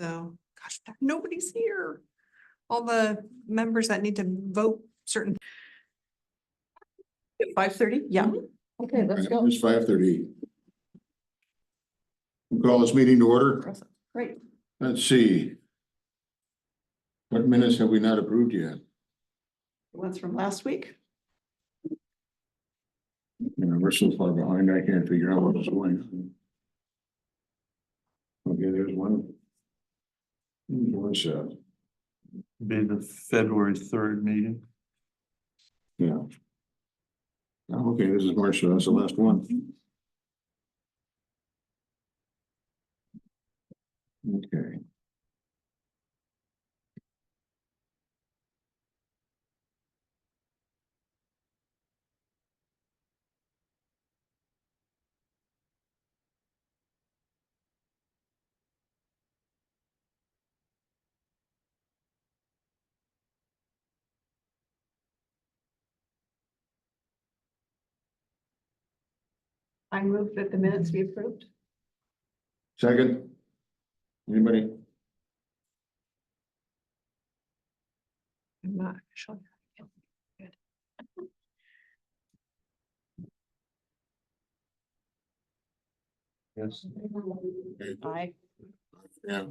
So, gosh, nobody's here. All the members that need to vote certain. 5:30, yeah. Okay, let's go. It's 5:30. We'll call this meeting to order. Great. Let's see. What minutes have we not approved yet? The ones from last week. We're so far behind, I can't figure out what is going on. Okay, there's one. What's that? Be the February 3rd meeting. Yeah. Oh, okay, this is March, so that's the last one. Okay. I move that the minutes be approved. Second? Anybody? I'm not sure. Good. Yes. Aye. Yeah.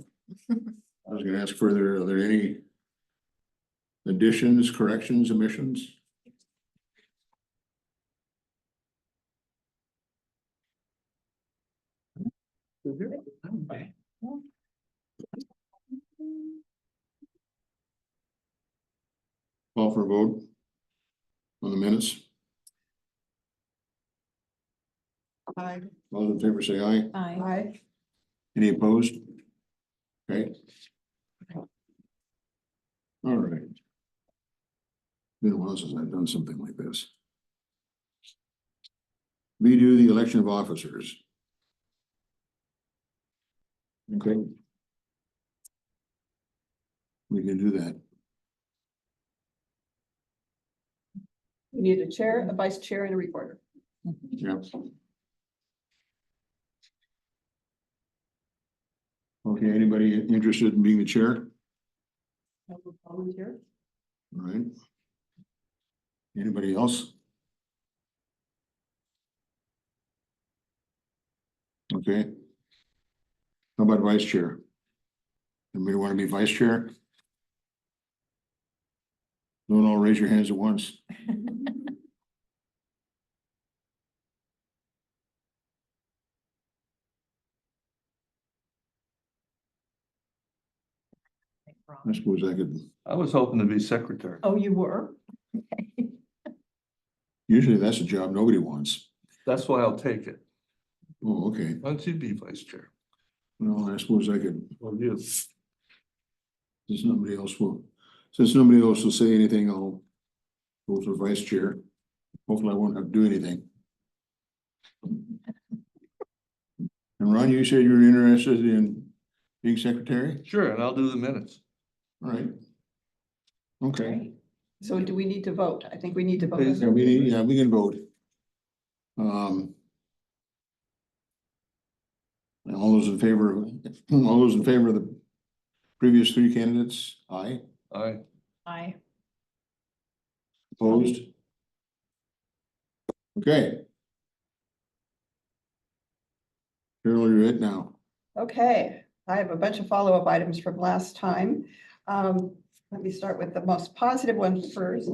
I was gonna ask further, are there any additions, corrections, omissions? Call for a vote on the minutes. Aye. All those in favor say aye. Aye. Any opposed? Okay. All right. Been a while since I've done something like this. We do the election of officers. Okay. We can do that. We need a chair, a vice chair, and a recorder. Yeah. Okay, anybody interested in being the chair? Volunteer. All right. Anybody else? Okay. How about vice chair? Anybody want to be vice chair? Don't all raise your hands at once. I suppose I could, I was hoping to be secretary. Oh, you were? usually that's a job nobody wants. That's why I'll take it. Oh, okay. Why don't you be vice chair? Well, I suppose I could, Well, you. since nobody else will say anything, I'll go for vice chair. Hopefully I won't have to do anything. And Ron, you said you were interested in being secretary? Sure, and I'll do the minutes. All right. Okay. So do we need to vote? I think we need to vote. Please. Yeah, we can vote. And all those in favor of the previous three candidates, aye, Aye. Aye. opposed? Okay. Carol, you're it now. Okay, I have a bunch of follow-up items from last time. Let me start with the most positive one first.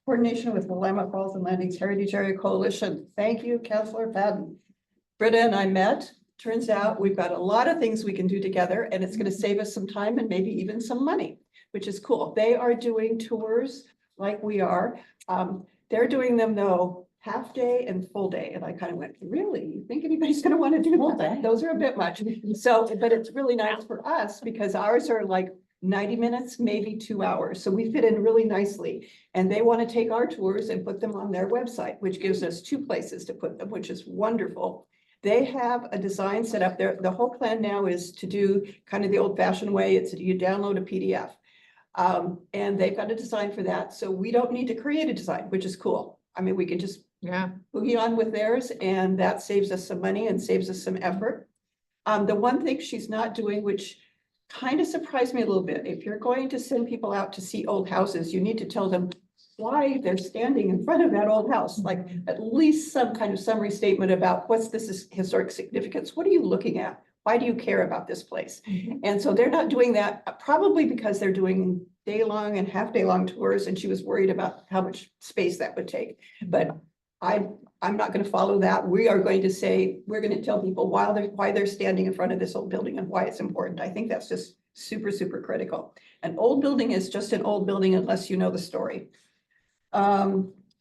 Coordination with Willamette Falls and Landings Heritage Area Coalition. Thank you, Councillor Patton. Britta and I met. Turns out we've got a lot of things we can do together, and it's going to save us some time and maybe even some money, which is cool. They are doing tours like we are. They're doing them though half day and full day. And I kind of went, really? You think anybody's going to want to do that? Those are a bit much. So, but it's really nice for us because ours are like 90 minutes, maybe 2 hours. So we fit in really nicely. And they want to take our tours and put them on their website, which gives us 2 places to put them, which is wonderful. They have a design set up there. The whole plan now is to do kind of the old fashioned way. It's you download a PDF. And they've got a design for that. So we don't need to create a design, which is cool. I mean, we can just boogie on with theirs, and that saves us some money and saves us some effort. The one thing she's not doing, which kind of surprised me a little bit, if you're going to send people out to see old houses, you need to tell them why they're standing in front of that old house, like at least some kind of summary statement about what's this historic significance? What are you looking at? Why do you care about this place? And so they're not doing that, probably because they're doing day-long and half-day-long tours, and she was worried about how much space that would take. But I'm not gonna follow that. We are going to say, we're gonna tell people why they're standing in front of this old building and why it's important. I think that's just super, super critical. An old building is just an old building unless you know the story.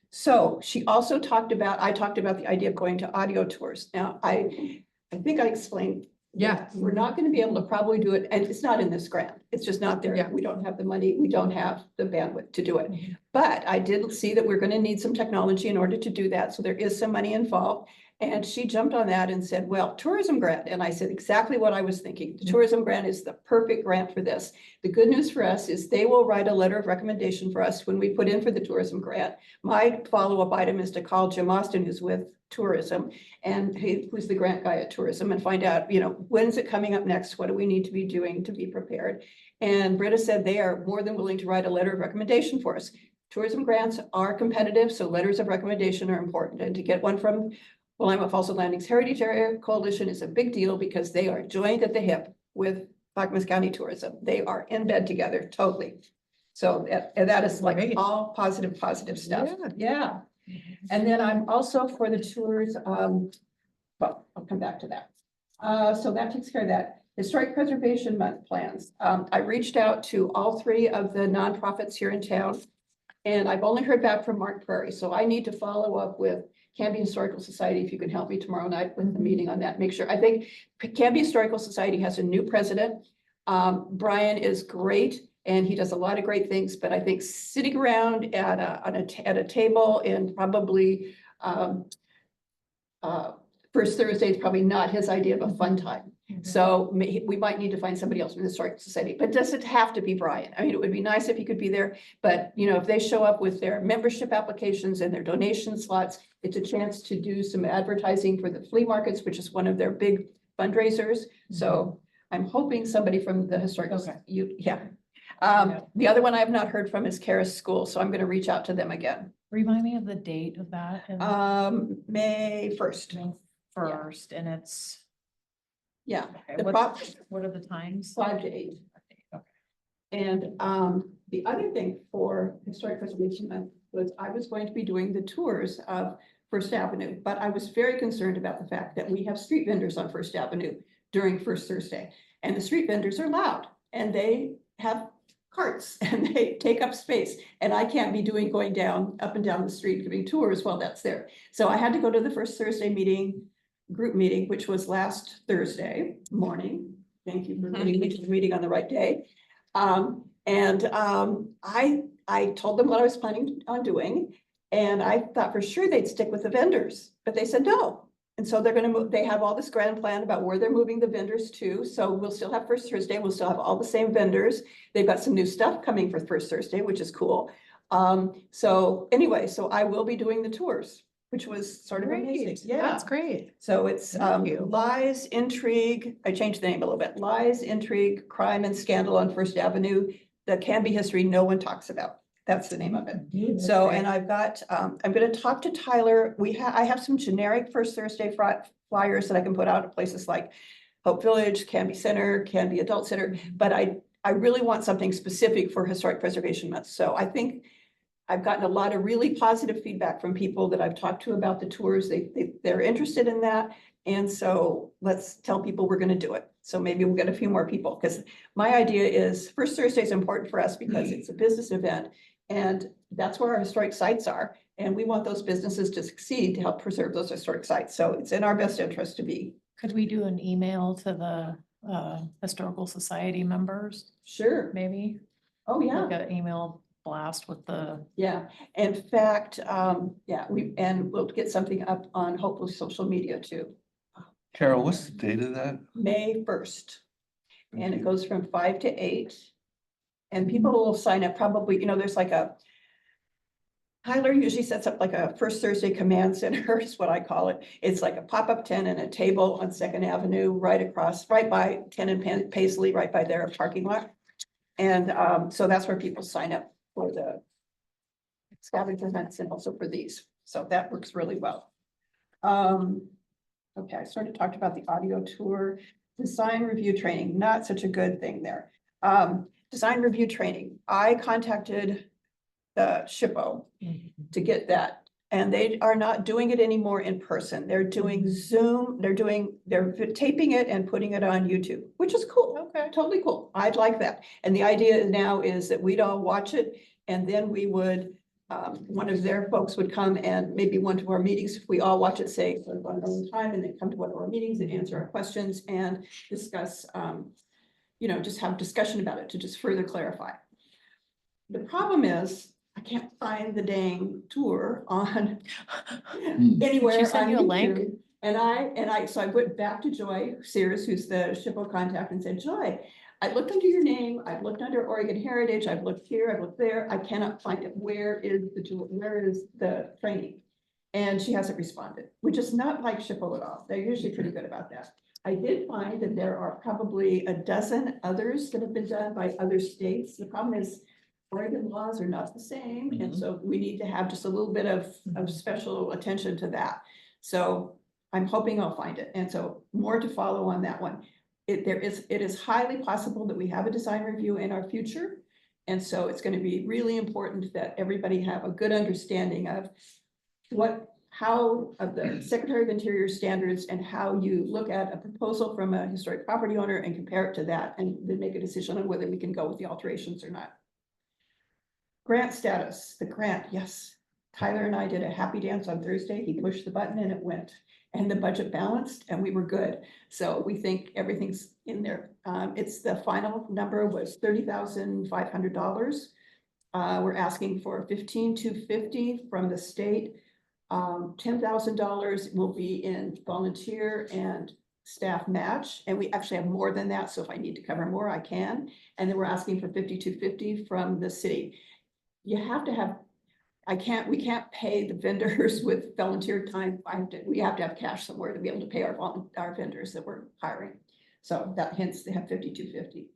So she also I talked about the idea of going to audio tours. Now, I think I explained. Yeah. We're not gonna be able to probably do it, and it's not in this grant. It's just not there. Yeah. We don't have the money, we don't have the bandwidth to do it. But I did see that we're gonna need some technology in order to do that, so there is some money involved. And she jumped on that and said, well, tourism grant. And I said exactly what I was thinking. The tourism grant is the perfect grant for this. The good news for us is they will write a letter of recommendation for us when we put in for the tourism grant. My follow-up item is to call Jim Austin, who's with tourism, and who's the grant guy at tourism, and find out, when's it coming up next? What do we need to be doing to be prepared? And Britta said they are more than willing to write a letter of recommendation for us. Tourism grants are competitive, so letters of recommendation are important. And to get one from Willamette Falls and Landings Heritage Area Coalition is a big deal because they are joined at the hip with Clackamas County Tourism. They are in bed together, totally. So that is like Great. all positive stuff. Yeah. Yeah. And then I'm also for the tours, well, I'll come back to that. So that takes care of that. Historic Preservation Month plans. I reached out to all three of the nonprofits here in town, and I've only heard back from Mark Prairie, so I need to follow up with Canby Historical Society, if you can help me tomorrow night with the meeting on that. Make sure, I think Canby Historical Society has a new president. Brian is great, and he does a lot of great things, but I think sitting around at a table and probably first Thursday is probably not his idea of a fun time. So we might need to find somebody else from the Historic Society, but it doesn't have to be Brian. I mean, it would be nice if he could be there, but if they show up with their membership applications and their donation slots, it's a chance to do some advertising for the flea markets, which is one of their big fundraisers. So I'm hoping somebody from the Historic, yeah. The other one I have not heard from is Karis School, so I'm going to reach out to them again. Remind me of the date of that. May 1st. May 1st, and it's, Yeah. okay, The what are the times? 5 to 8. Okay. And the other thing for Historic Preservation Month was I was going to be doing the tours of First Avenue, but I was very concerned about the fact that we have street vendors on First Avenue during First Thursday. And the street vendors are loud and they have carts and they take up space. And I can't be going up and down the street giving tours while that's there. So I had to go to the First Thursday group meeting, which was last Thursday morning. Thank you for getting me to the meeting on the right day. I told them what I was planning on doing, and I thought for sure they'd stick with the vendors, but they said no. And so they're going to move, they have all this grand plan about where they're moving the vendors to. So we'll still have First Thursday. We'll still have all the same vendors. They've got some new stuff coming for First Thursday, which is cool. So anyway, so I will be doing the tours, which was sort of amazing. Great. Yeah. That's great. So it's Thank you. Lies, Intrigue, I changed the name a little bit, Lies, Intrigue, Crime and Scandal on First Avenue, the Canby history no one talks about. That's the name of it. So, and I've got, I'm gonna talk to Tyler. I have some generic First Thursday flyers that I can put out at places like Hope Village, Canby Center, Canby Adult Center, but I really want something specific for Historic Preservation Month. So I think I've gotten a lot of really positive feedback from people that I've talked to about the tours. They're interested in that. And so let's tell people we're going to do it. So maybe we'll get a few more people, because my idea is First Thursday is important for us because it's a business event and that's where our historic sites are. And we want those businesses to succeed to help preserve those historic sites. So it's in our best interest to be. Could we do an email to the Historical Society members, Sure. maybe? Oh, yeah. Like an email blast with the, Yeah. In fact, yeah, we'll get something up on hopefully social media too. Carol, what's the date of that? May 1st. And it goes from 5 to 8. And people will sign up probably, there's like Tyler usually sets up like a first Thursday command center is what I call it. It's like a pop-up tent and a table on Second Avenue, right by Ten and Paisley, right by their parking lot. And so that's where people sign up for the scavenger hunts and also for these. So that works really well. Okay, I sort of talked about the audio tour, design review training, not such a good thing there. Design review training, I contacted the SHPO to get that. And they are not doing it anymore in person. They're doing Zoom, they're taping it and putting it on YouTube, which is cool. Okay. Totally cool. I'd like that. And the idea now is that we'd all watch it and then we would, one of their folks would come and maybe one of our meetings, if we all watch it, say, for one time, and then come to one of our meetings and answer our questions and discuss, just have discussion about it to just further clarify. The problem is, I can't find the dang tour on anywhere. She sent on you a link? YouTube. So I went back to Joy Sears, who's the SHPO contact, and said, Joy, I looked under your name, I've looked under Oregon Heritage, I've looked here, I've looked there, I cannot find it. Where is the tour? Where is the training? And she hasn't responded, which is not like SHPO at all. They're usually pretty good about that. I did find that there are probably a dozen others that have been done by other states. The problem is Oregon laws are not the same, and so we need to have just a little bit of special attention to that. So I'm hoping I'll find it, and so more to follow on that one. It is highly possible that we have a design review in our future, and so it's going to be really important that everybody have a good understanding of how of the Secretary of Interior standards and how you look at a proposal from a historic property owner and compare it to that, and then make a decision on whether we can go with the alterations or not. Grant status, the grant, yes. Tyler and I did a happy dance on Thursday. He pushed the button and it went. And the budget balanced and we were good. So we think everything's in there. It's the final number was $30,500. We're asking for $15,250 from the state. $10,000 will be in volunteer and staff match. And we actually have more than that. So if I need to cover more, I can. And then we're asking for $5,250 from the city. You have to have, we can't pay the vendors with volunteer time. We have to have cash somewhere to be able to pay our vendors that we're hiring. So that hence they have $5,250.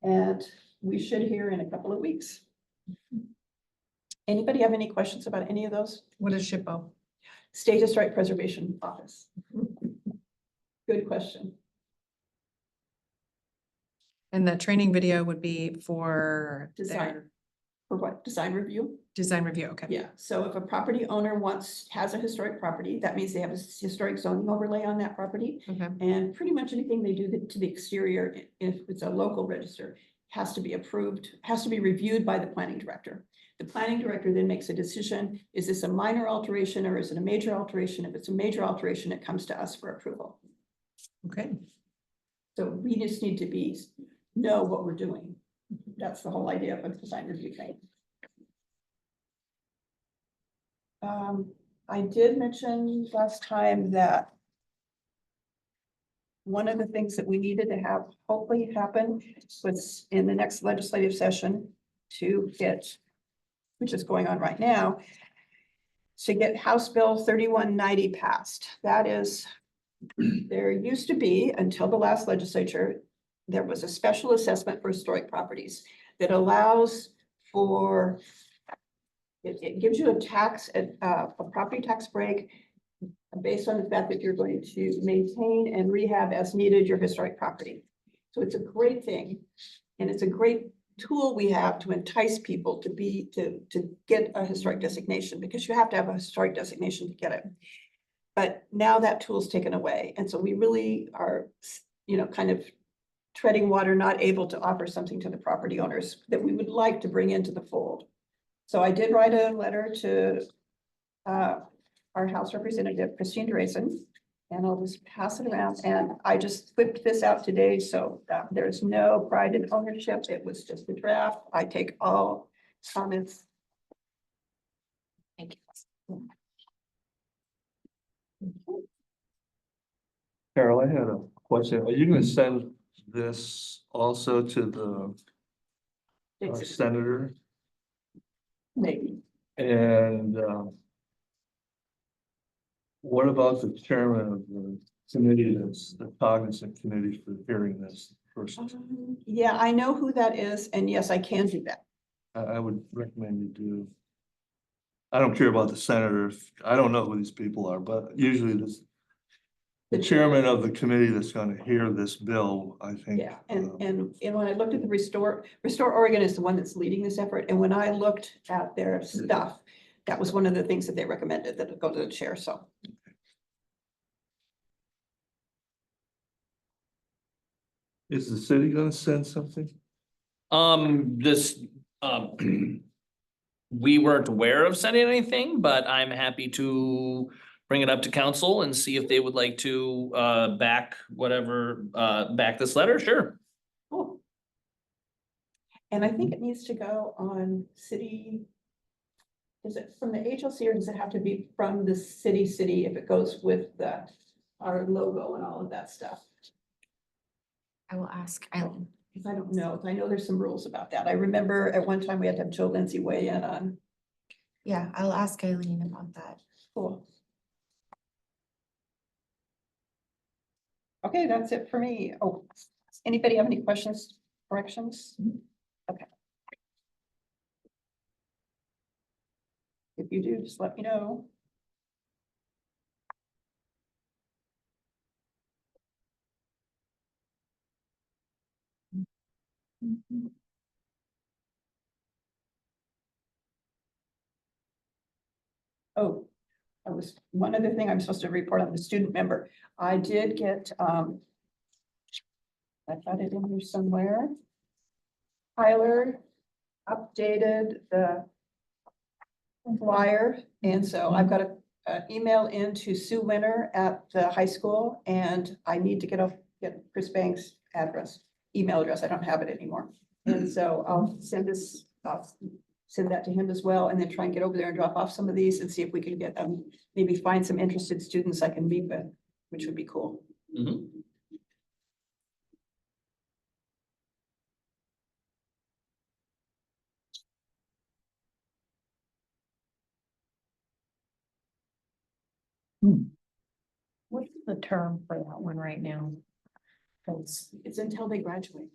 And we should hear in a couple of weeks. Anybody have any questions about any of those? What is SHPO? State Historic Preservation Office. Good question. And the training video would be for Design. their For what? Design review? design review, okay. Yeah, so if a property owner has a historic property, that means they have a historic zoning overlay on that property. Okay, And pretty much anything they do to the exterior, if it's a local register, has to be approved, has to be reviewed by the planning director. The planning director then makes a decision, is this a minor alteration or is it a major alteration? If it's a major alteration, it comes to us for approval. okay. So we just need to know what we're doing. That's the whole idea of a design review thing. I did mention last time that one of the things that we needed to have hopefully happen was in the next legislative session to get, which is going on right now, to get House Bill 3190 passed. That is, there used to be, until the last legislature, there was a special assessment for historic properties that allows for, it gives you a property tax break based on the fact that you're going to maintain and rehab as needed your historic property. So it's a great thing. And it's a great tool we have to entice people to get a historic designation, because you have to have a historic designation to get it. But now that tool's taken away. And so we really are, kind of treading water, not able to offer something to the property owners that we would like to bring into the fold. So I did write a letter to our House Representative Christine Drazen, and I'll just pass it around. And I just whipped this out today, so there's no pride in ownership. It was just a draft. I take all comments. Thank you. Carol, I had a question. Are you gonna send this also to the senator? maybe. And, what about the chairman of the committee, that's the cognizant committee for hearing this person? Yeah, I know who that is, and yes, I can do that. I would recommend you do. I don't care about the senators. I don't know who these people are, but usually this. The chairman of the committee that's gonna hear this bill, I think. Yeah, and when I looked at the Restore Oregon is the one that's leading this effort, and when I looked at their stuff, that was one of the things that they recommended, that it go to the chair, so. Is the city gonna send something? This, we weren't aware of sending anything, but I'm happy to bring it up to council and see if they would like to, back whatever, back this letter, sure. Cool. And I think it needs to go on city. Is it from the HLC or does it have to be from the city if it goes with our logo and all of that stuff? I will ask Eileen. Because I don't know. I know there's some rules about that. I remember at one time we had to have Joe Lindsay weigh in on. Yeah, I'll ask Eileen about that. Cool. Okay, that's it for me. Oh, anybody have any questions, corrections? Okay. If you do, just let me know. Oh, that was one other thing I'm supposed to report on the student member. I did get, I got it in here somewhere. Tyler updated the flyer, and so I've got an email into Sue Winter at the high school, and I need to get Chris Banks' email address. I don't have it anymore. And so I'll send that to him as well, and then try and get over there and drop off some of these and see if we can get maybe find some interested students I can meet with, which would be cool. Mhm. What's the term for that one right now? 'Cause It's until they graduate.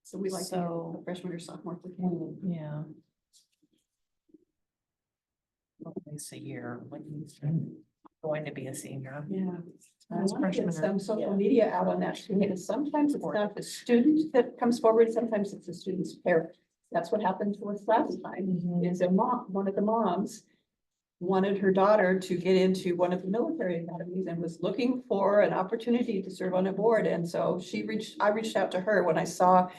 So we like So- a freshman or sophomore. if we can. yeah. At least a year when he's going to be a senior. Yeah. I As want to get freshmen some are- social yeah. media out on that too, because sometimes it's not the student that comes forward, sometimes it's the student's parent. That's what happened to us last time, Mhm. is one of the moms wanted her daughter to get into one of the military academies and was looking for an opportunity to serve on a board. And so I reached out to her when I saw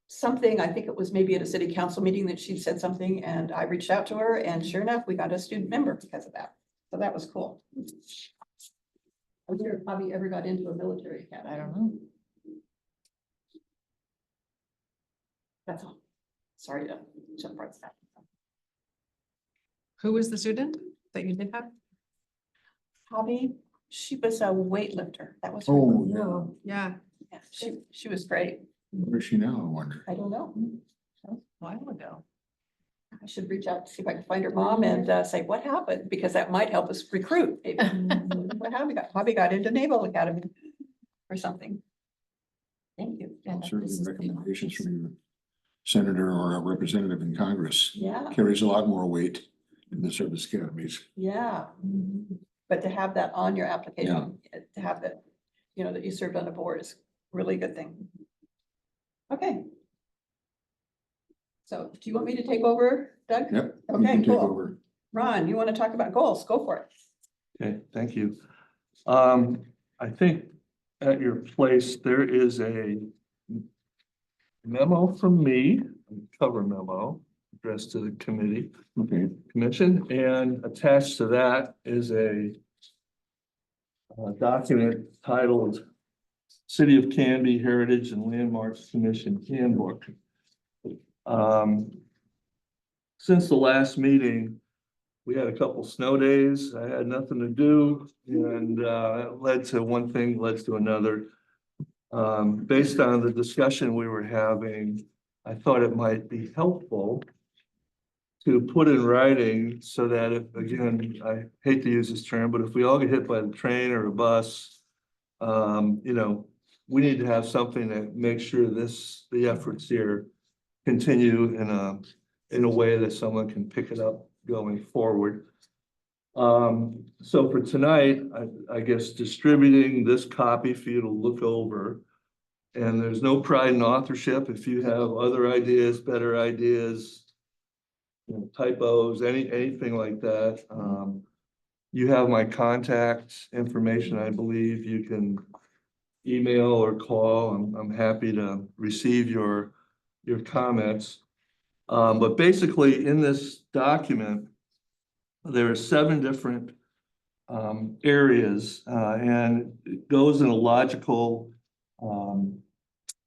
something, I think it was maybe at a city council meeting that she said something, and I reached out to her, and sure enough, we got a student member because of that. So that was cool. I wonder if Bobby ever got into a military academy. I don't know. That's all. Sorry to jump right to that. Who was the student that you did have? Hobby, she was a weightlifter. That was. her- Oh, yeah. Yeah, Yeah, she was great. Where's she now, I wonder? I don't know. A while ago. I should reach out to see if I can find her mom and say, what happened? Because that might help us recruit. maybe. What Hobby got into Naval Academy or something. Thank you. And Certainly this is the recommendations office. from your senator or a representative in Congress Yeah, carries a lot more weight in the service academies. yeah. But to have that on your application, to have that, that you served on the board is really a good thing. Okay. So do you want me to take over, Doug? Yep. you Okay, can take cool. over. Ron, you want to talk about goals? Go for it. Okay, thank you. I think at your place, there is a memo from me, a cover memo addressed to the Okay, commission, and attached to that is a document titled City of Canby Heritage and Landmarks Commission Handbook. Since the last meeting, we had a couple snow days. I had nothing to do, and it led to one thing, led to another. Based on the discussion we were having, I thought it might be helpful to put in writing so that if, again, I hate to use this term, but if we all get hit by the train or a bus, you know, we need to have something that makes sure the efforts here continue in a way that someone can pick it up going forward. So for tonight, I guess distributing this copy for you to look over. And there's no pride in authorship. If you have other ideas, better ideas, you know, typos, anything like that, you have my contact information, I believe. You can email or call. I'm happy to receive your comments. But basically in this document, there are 7 different areas, and it goes in a logical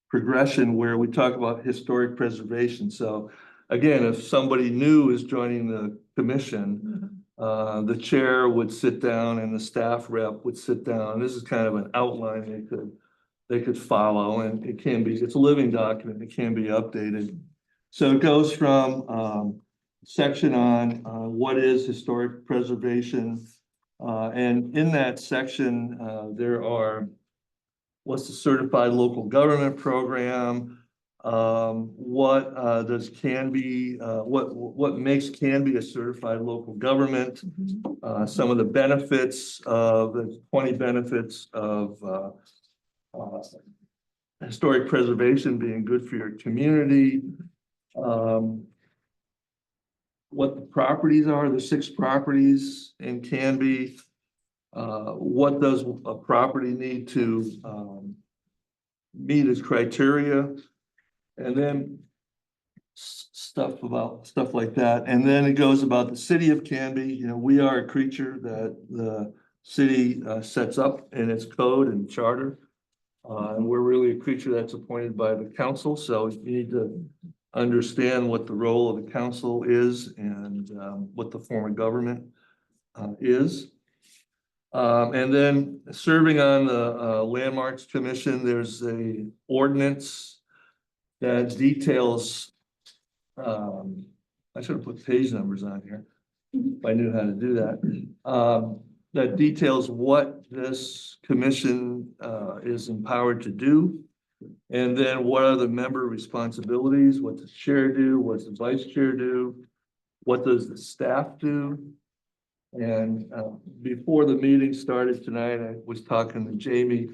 progression where we talk about historic preservation. So again, if somebody new is joining the commission, the chair would sit down and the staff rep would sit down. This is kind of an outline they could follow, and it's a living document. It can be updated. So it goes from section on what is historic preservation. And in that section, there are what's the certified local government program? What makes Canby a certified local government? Some of the benefits of the 20 benefits of historic preservation being good for your community. What the properties are, the 6 properties in Canby. What does a property need to meet its criteria? And then stuff like that. And then it goes about the city of Canby. You know, we are a creature that the city sets up in its code and charter. And we're really a creature that's appointed by the council. So you need to understand what the role of the council is and what the form of government is. And then serving on the Landmarks Commission, there's a ordinance that details, I should have put page numbers on here if I knew how to do that. That details what this commission is empowered to do. And then what are the member responsibilities? What does the chair do? What does the vice chair do? What does the staff do? And before the meeting started tonight, I was talking to Jamie.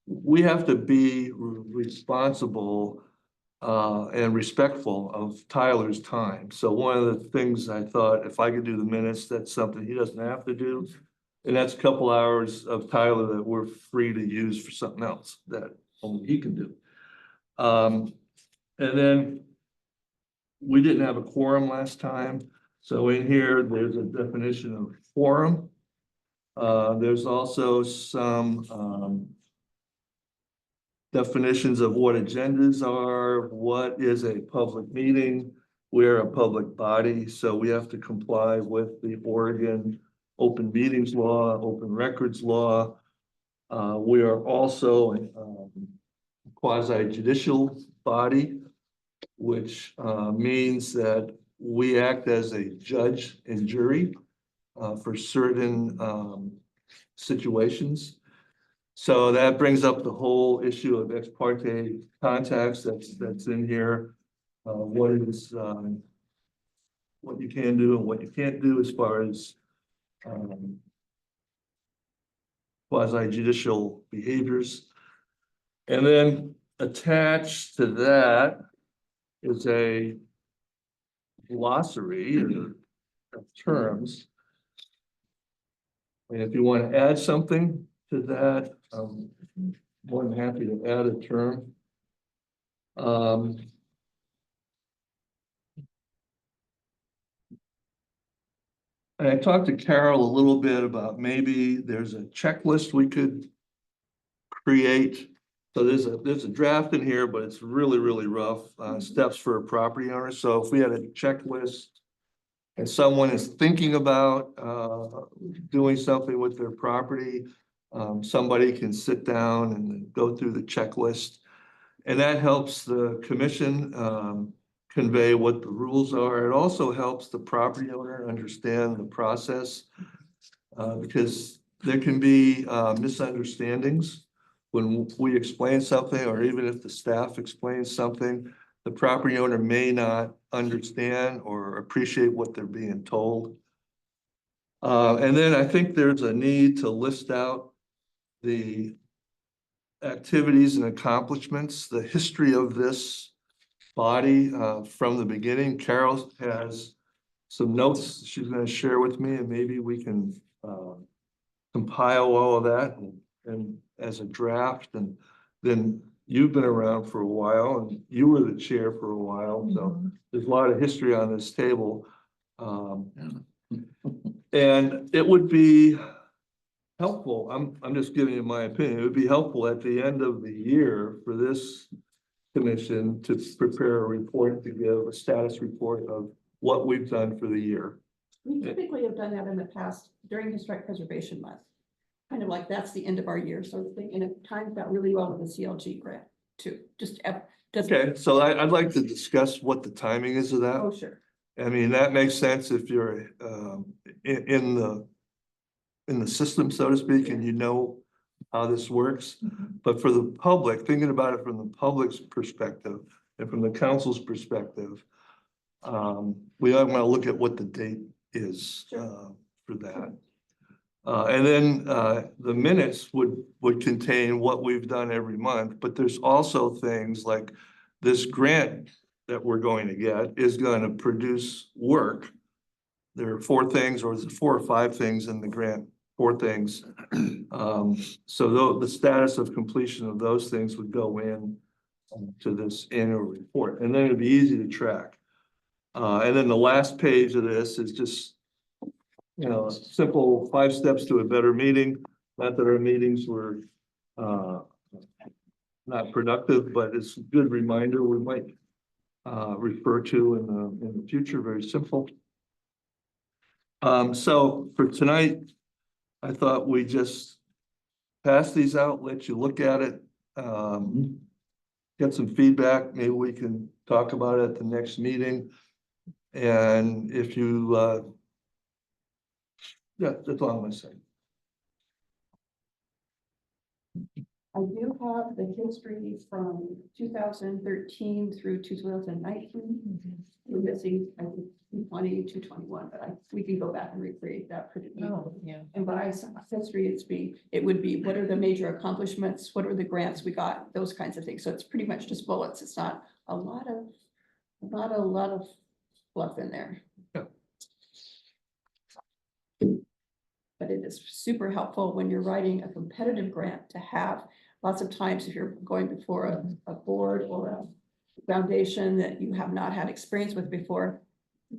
We have to be responsible and respectful of Tyler's time. So one of the things I thought, if I could do the minutes, that's something he doesn't have to do. And that's a couple hours of Tyler that we're free to use for something else that only he can do. And then we didn't have a quorum last time. So in here, there's a definition of quorum. There's also some definitions of what agendas are, what is a public meeting. We're a public body, so we have to comply with the Oregon open meetings law, open records law. We are also a quasi judicial body, which means that we act as a judge and jury for certain situations. So that brings up the whole issue of ex parte contacts that's in here. What you can do and what you can't do as far as quasi judicial behaviors. And then attached to that is a glossary of terms. And if you want to add something to that, I'm more than happy to add a term. And I talked to Carol a little bit about maybe there's a checklist we could create. So there's a draft in here, but it's really, really rough steps for a property owner. So if we had a checklist and someone is thinking about doing something with their property, somebody can sit down and go through the checklist. And that helps the commission convey what the rules are. It also helps the property owner understand the process. Because there can be misunderstandings when we explain something, or even if the staff explains something, the property owner may not understand or appreciate what they're being told. And then I think there's a need to list out the activities and accomplishments, the history of this body from the beginning. Carol has some notes she's gonna share with me, and maybe we can compile all of that and as a draft. And then you've been around for a while, and you were the chair for a while, so there's a lot of history on this table. And it would be helpful, I'm just giving you my opinion, it would be helpful at the end of the year for this commission to prepare a report, to give a status report of what we've done for the year. We typically have done that in the past during Historic Preservation Month. Kind of like that's the end of our year sort of thing, and it timed out really well with the CLG grant too, just. Okay, so I'd like to discuss what the timing is of that. Oh, sure. I mean, that makes sense if you're in the system, so to speak, and you know how this works. But for the public, thinking about it from the public's perspective and from the council's perspective, we want to look at what the date is for that. And then the minutes would contain what we've done every month, but there's also things like this grant that we're going to get is going to produce work. There are 4 things, or is it 4 or 5 things in the grant? 4 things. So the status of completion of those things would go in to this annual report, and then it'd be easy to track. And then the last page of this is just, you know, a simple 5 steps to a better meeting. Not that our meetings were not productive, but it's a good reminder we might refer to in the future. Very simple. So for tonight, I thought we just pass these out, let you look at it, get some feedback. Maybe we can talk about it at the next meeting. And if you, yeah, that's all I'm gonna say. I do have the history from 2013 through 2019. We're missing, I think, 220, 221, but we can go back and recreate that pretty easily. Oh, yeah. And by history, it would be, what are the major accomplishments? What are the grants we got? Those kinds of things. So it's pretty much just bullets. It's not a lot of fluff in there. Yeah. But it is super helpful when you're writing a competitive grant to have lots of times if you're going before a board or a foundation that you have not had experience with before.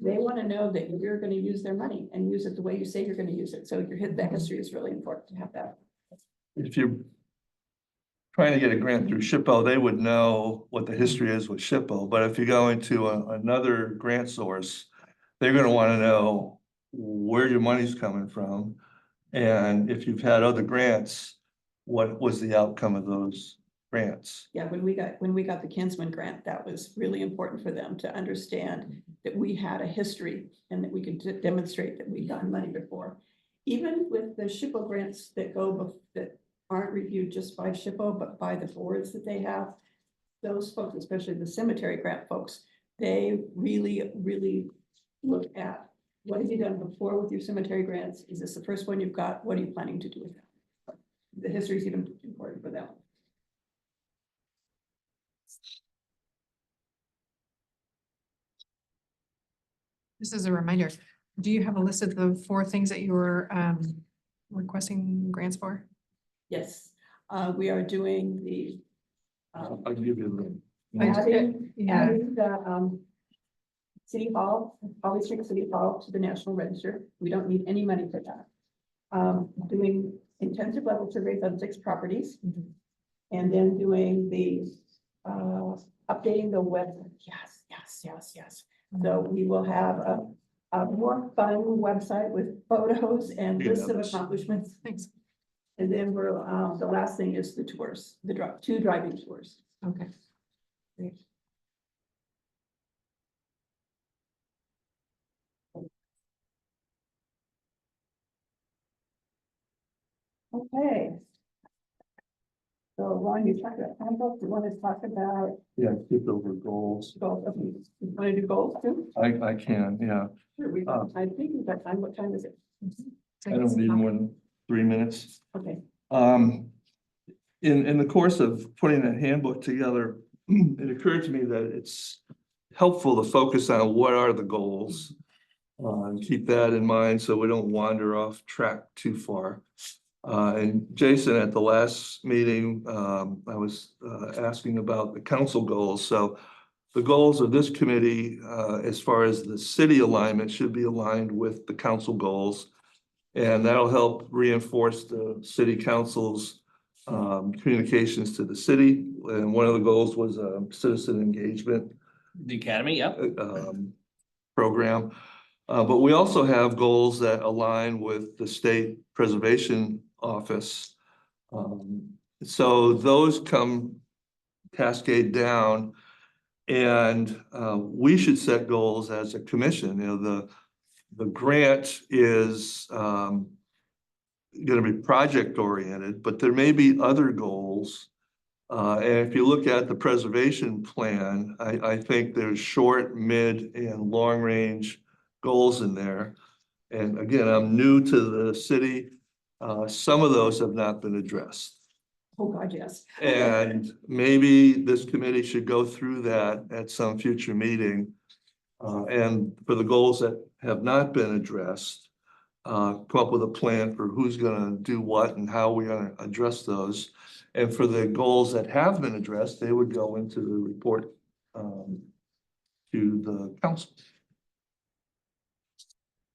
They want to know that you're going to use their money and use it the way you say you're going to use it. So that history is really important to have that. If you're trying to get a grant through SHPO, they would know what the history is with SHPO. But if you go into another grant source, they're going to want to know where your money's coming from. And if you've had other grants, what was the outcome of those grants? Yeah, when we got the Kinsman grant, that was really important for them to understand that we had a history and that we could demonstrate that we'd gotten money before. Even with the SHPO grants that that aren't reviewed just by SHPO, but by the boards that they have, those folks, especially the cemetery grant folks, they really, really look at what have you done before with your cemetery grants? Is this the first one you've got? What are you planning to do with them? The history is even important for them. This is a reminder. Do you have a list of the 4 things that you were requesting grants for? Yes, we are doing the. I'll give you Adding Yeah. the City Hall, Holly Street City Hall to the National Register. We don't need any money for that. Doing intensive level surveys on 6 properties. And then doing the updating the web. Yes. So we will have a more fun website with photos and Yeah, lists of that's- accomplishments. Thanks. And then we're, the last thing is the tours, 2 driving tours. Okay. Okay. So Ron, you talked about handbook, you want to talk about Yeah, skip over goals. goals, okay, you want to do goals too? I can, yeah. Sure, I think we've got time, what time is it? I don't need more than 3 minutes. Okay, In the course of putting that handbook together, it occurred to me that it's helpful to focus on what are the goals. And keep that in mind so we don't wander off track too far. And Jason, at the last meeting, I was asking about the council goals. So the goals of this committee, as far as the city alignment, should be aligned with the council goals. And that'll help reinforce the city council's communications to the city. And one of the goals was citizen engagement The academy, yep. program. But we also have goals that align with the State Preservation Office. So those come cascade down. And we should set goals as a commission. You know, the grant is gonna be project oriented, but there may be other goals. And if you look at the preservation plan, I think there's short, mid, and long range goals in there. And again, I'm new to the city. Some of those have not been addressed. oh God, yes. And maybe this committee should go through that at some future meeting. And for the goals that have not been addressed, come up with a plan for who's gonna do what and how we're gonna address those. And for the goals that have been addressed, they would go into the report to the council.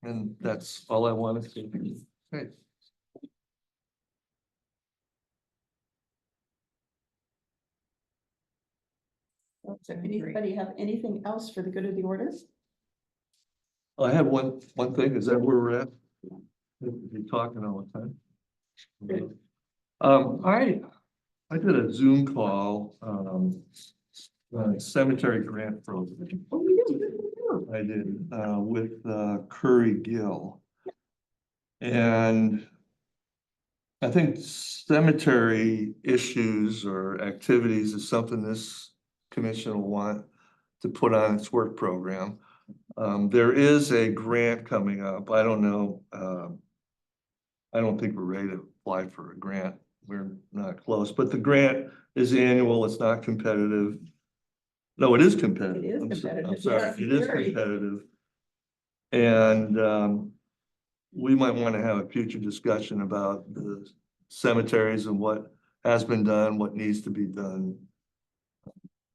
And that's all I wanted to say. Okay. So anybody have anything else for the good of the order? I have one thing, is that where we're at? You're talking all the time. Good. I did a Zoom call, cemetery grant program. Oh, we do. I did, with Curry Gill. And I think cemetery issues or activities is something this commission will want to put on its work program. There is a grant coming up. I don't know. I don't think we're ready to apply for a grant. We're not close, but the grant is annual. It's not competitive. No, it is competitive. It is I'm competitive, sorry, yes, it is very. competitive. And we might want to have a future discussion about the cemeteries and what has been done, what needs to be done.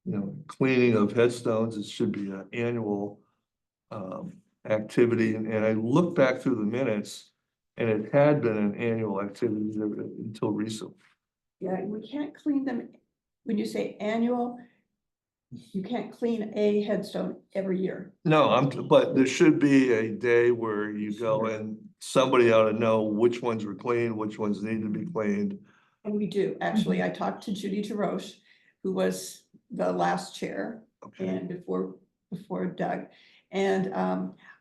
You know, cleaning of headstones, it should be an annual activity. And I looked back through the minutes and it had been an annual activity until recently. Yeah, we can't clean them. When you say annual, you can't clean a headstone every year. No, but there should be a day where you go and somebody ought to know which ones were cleaned, which ones need to be cleaned. And we do, actually. I talked to Judy DeRoche, who was the last chair Okay. and before Doug. And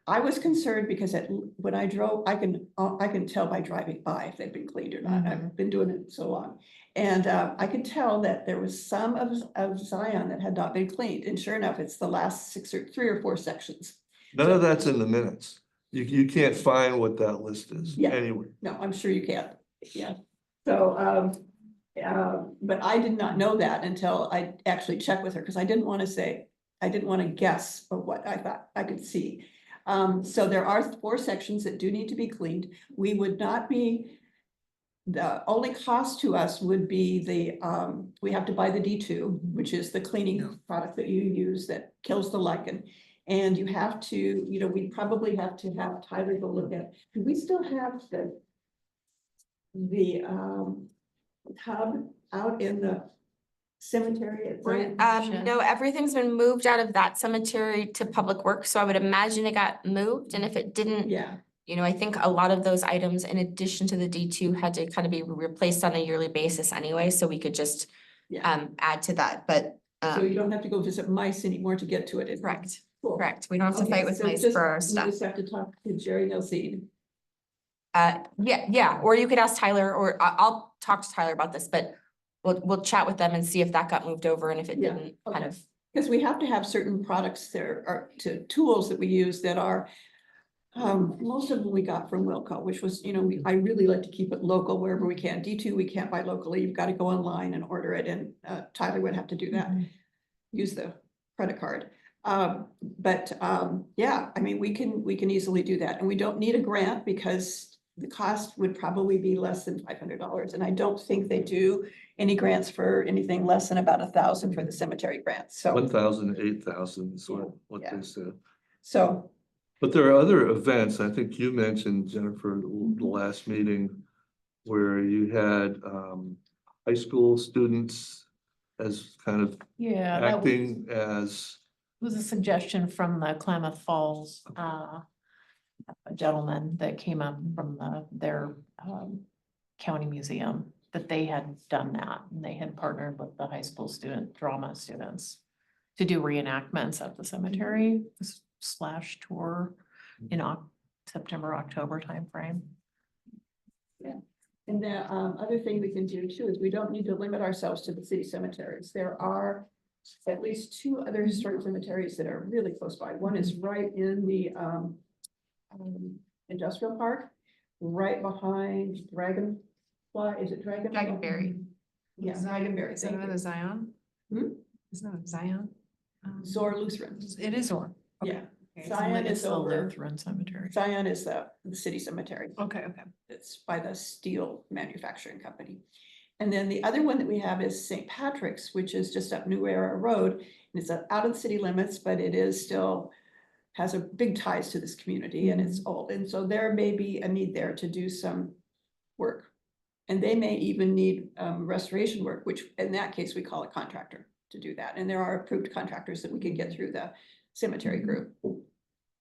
I was concerned because when I drove, I can tell by driving by if they've been cleaned or not. I've been doing it so long. And I could tell that there was some of Zion that had not been cleaned. And sure enough, it's the last 3 or 4 sections. None of that's in the minutes. You can't find what that list is Yeah. anywhere. No, I'm sure you can't. Yeah. So, but I did not know that until I actually checked with her, because I didn't want to guess of what I thought I could see. So there are 4 sections that do need to be cleaned. We would not be, the only cost to us would be we have to buy the D2, which is the cleaning product that you use that kills the lichen. And you have to, we probably have to have Tyler go look at, do we still have the tub out in the cemetery at Zion? No, everything's been moved out of that cemetery to Public Works, so I would imagine it got moved, and if it didn't, Yeah, I think a lot of those items, in addition to the D2, had to kind of be replaced on a yearly basis anyway, so we could just yeah. add to that, but So you don't have to go visit mice anymore to get to it. Correct, Cool. correct. We don't have to Okay, fight with so mice just- for our we stuff. just have to talk to Jerry Nelson. Yeah, or you could ask Tyler, or I'll talk to Tyler about this, but we'll chat with them and see if that got moved over and if it Yeah, didn't, kind okay. of. Because we have to have certain products there are tools that we use that are. Most of them we got from Wilco, which was, I really like to keep it local wherever we can. D2, we can't buy locally. You've got to go online and order it, and Tyler would have to do that. Use the credit card. Yeah, I mean, we can easily do that, and we don't need a grant because the cost would probably be less than $500, and I don't think they do any grants for anything less than about 1,000 for the cemetery grants, so. 1,000, 8,000 is what Yeah. they said. So, But there are other events, I think you mentioned, Jennifer, the last meeting where you had high school students as kind of Yeah, that was, acting as, was a suggestion from the Klamath Falls, a gentleman that came up from their county museum, that they had done that, and they had partnered with the high school drama students to do reenactments at the cemetery / tour in September, October timeframe. and the other thing we can do too is we don't need to limit ourselves to the city cemeteries. There are at least 2 other historic cemeteries that are really close by. One is right in the industrial park, right behind Dragonfly, is it Dragonfly? Dragonberry. Yeah, Dragonberry, Is that thank another you. Zion? Hmm? Isn't that a Zion? Zor Lutheran, It is Zor. Okay. yeah. Okay. Zion It's is the over, Lutheran Cemetery. Zion is the city cemetery. Okay, okay. It's by the steel manufacturing company. And then the other one that we have is St. Patrick's, which is just up New Era Road. And it's out of the city limits, but it is still has a big ties to this community, and it's old. And so there may be a need there to do some work. And they may even need restoration work, which in that case, we call a contractor to do that. And there are approved contractors that we can get through the cemetery group.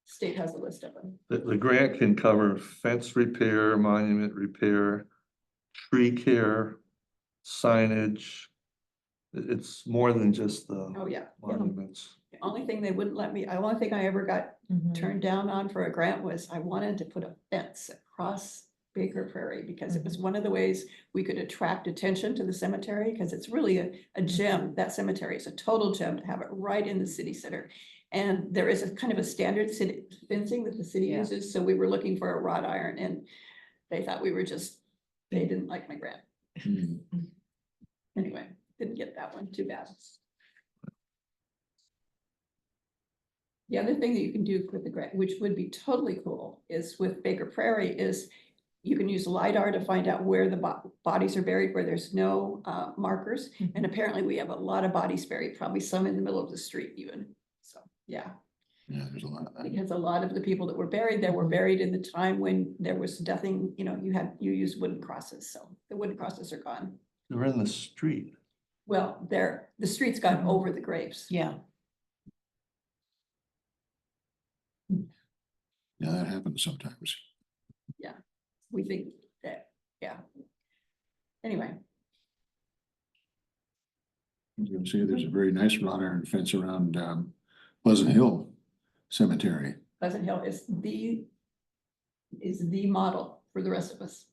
State has a list of them. the grant can cover fence repair, monument repair, tree care, signage. It's more than just the Oh, yeah. monuments. The only thing they wouldn't let me, the only thing I ever got Mhm. turned down on for a grant was I wanted to put a fence across Baker Prairie because it was one of the ways we could attract attention to the cemetery, because it's really a gem. That cemetery is a total gem to have it right in the city center. And there is a kind of a standard city fencing that the city Yeah. uses, so we were looking for a wrought iron, and they thought they didn't like my grant. Hmm. Anyway, didn't get that one, too bad. The other thing that you can do with the grant, which would be totally cool, is with Baker Prairie, is you can use LiDAR to find out where the bodies are buried, where there's no markers. And apparently we have a lot of bodies buried, probably some in the middle of the street even. So, yeah, Yeah, there's a lot of that. because a lot of the people that were buried there were buried in the time when there was nothing, you used wooden crosses, so the wooden crosses are gone. They're in the street. Well, the street's gone over the graves. Yeah. Yeah, that happens sometimes. We think that, yeah. Anyway, You can see there's a very nice wrought iron fence around Pleasant Hill Cemetery. Pleasant Hill is the model for the rest of us.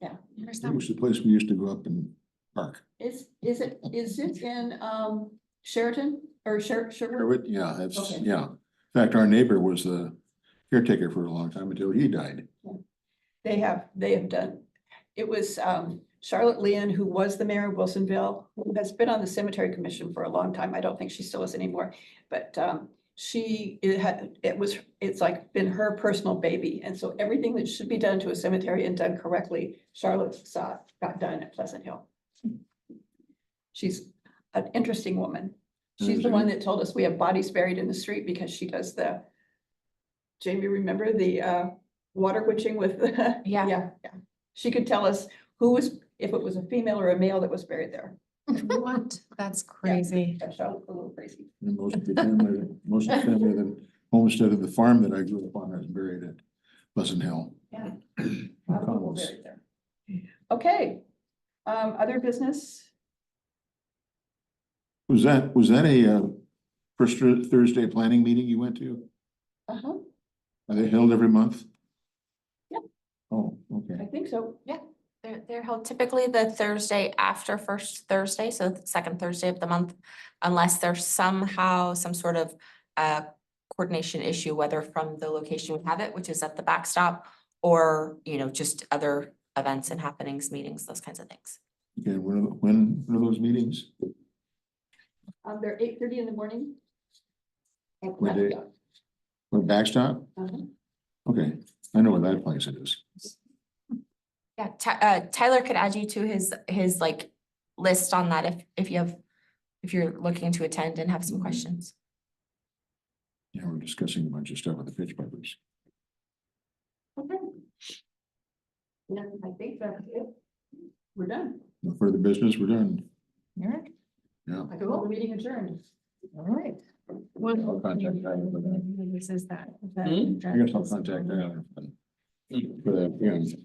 Yeah. Where's That that? was the place we used to go up and park. Is it in Sheraton or Sherwood? Sherwood, yeah, that's, Okay. yeah. In fact, our neighbor was the caretaker for a long time until he died. They have done, it was Charlotte Leon, who was the mayor of Wilsonville, who has been on the cemetery commission for a long time. I don't think she still is anymore, but it's like been her personal baby. And so everything that should be done to a cemetery and done correctly, Charlotte got done at Pleasant Hill. She's an interesting woman. She's the one that told us we have bodies buried in the street because she does Jamie, remember the water witching with the? Yeah. Yeah. She could tell us if it was a female or a male that was buried there. What? That's crazy. That Charlotte's a little crazy. And most of the family that homestead of the farm that I grew up on is buried at Pleasant Hill. Yeah. A lot of people Collins. buried there. Okay, other business? Was that a first Thursday planning meeting you went to? Uh-huh, Are they held every month? Yeah. Oh, I okay. think so. They're held typically the Thursday after first Thursday, so the second Thursday of the month. Unless there's somehow some sort of coordination issue, whether from the location we have it, which is at the backstop. Or, just other events and happenings, meetings, those kinds of things. Okay, when are those meetings? They're 8:30 in the morning. At What day? Backstop. What, backstop? Uh-huh. Okay, I know where that place is. Yeah, Tyler could add you to his like list on that if you're looking to attend and have some questions. Yeah, we're discussing a bunch of stuff with the pitch peppers. Okay. Yeah, I think that's it. We're done. No further business, we're done. All right. Yeah. I call the meeting adjourned. All right. One. I'll contact Tyler for that. This is that. Hmm? I guess I'll contact Tyler for that, yeah.